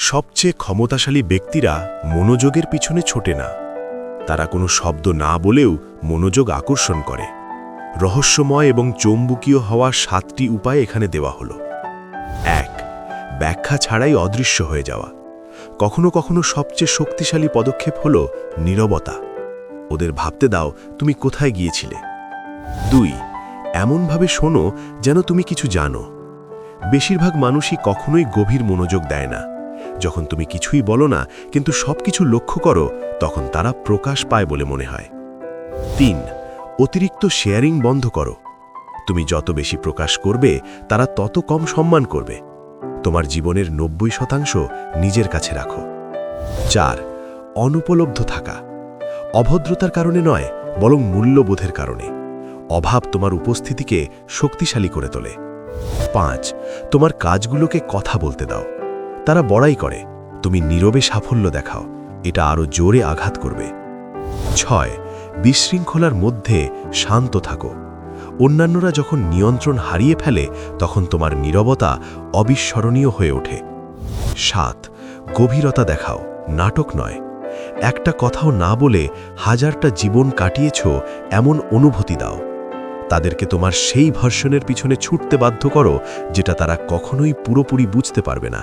সবচেয়ে ক্ষমতাশালী ব্যক্তিরা মনোযোগের পিছনে ছোটে না। তারা কোনো শব্দ না বলেও মনোযোগ আকর্ষণ করে। রহস্যময় এবং চৌম্বকীয় হওয়া 7টি উপায় এখানে দেওয়া হলো। 1. ব্যাখ্যা ছাড়াই অদৃশ্য হয়ে যাওয়া। কখনো কখনো সবচেয়ে শক্তিশালী পদক্ষেপ হল নীরবতা। ওদের ভাবতে দাও তুমি কোথায় গিয়েছিলে। 2. এমনভাবে শোনো যেন তুমি কিছু জানো। বেশিরভাগ মানুষই কখনোই গভীর মনোযোগ দেয় না। যখন তুমি কিছুই বলো না কিন্তু সবকিছু লক্ষ্য করো, তখন তারা প্রকাশ পায় বলে মনে হয়। 3. অতিরিক্ত শেয়ারিং বন্ধ করো। তুমি যত বেশি প্রকাশ করবে, তারা তত কম সম্মান করবে। তোমার জীবনের 90% নিজের কাছে রাখো। 4. অনুপলব্ধ থাকা। অভদ্রতার কারণে নয়, বরং মূল্যবোধের কারণে। অভাব তোমার উপস্থিতিকে শক্তিশালী করে তোলে। 5. তোমার কাজগুলোকে কথা বলতে দাও। তারা বড়াই করে, তুমি নীরবে সাফল্য দেখাও, এটা আরও জোরে আঘাত করবে। 6. বিশৃঙ্খলার মধ্যে শান্ত থাকো। অন্যান্যরা যখন নিয়ন্ত্রণ হারিয়ে ফেলে, তখন তোমার নীরবতা অবিস্মরণীয় হয়ে ওঠে। 7. গভীরতা দেখাও, নাটক নয়। একটা কথাও না বলে হাজারটা জীবন কাটিয়েছ এমন অনুভূতি দাও। তাদেরকে তোমার সেই ভার্সনের পিছনে ছুটতে বাধ্য করো যেটা তারা কখনোই পুরোপুরি বুঝতে পারবে না।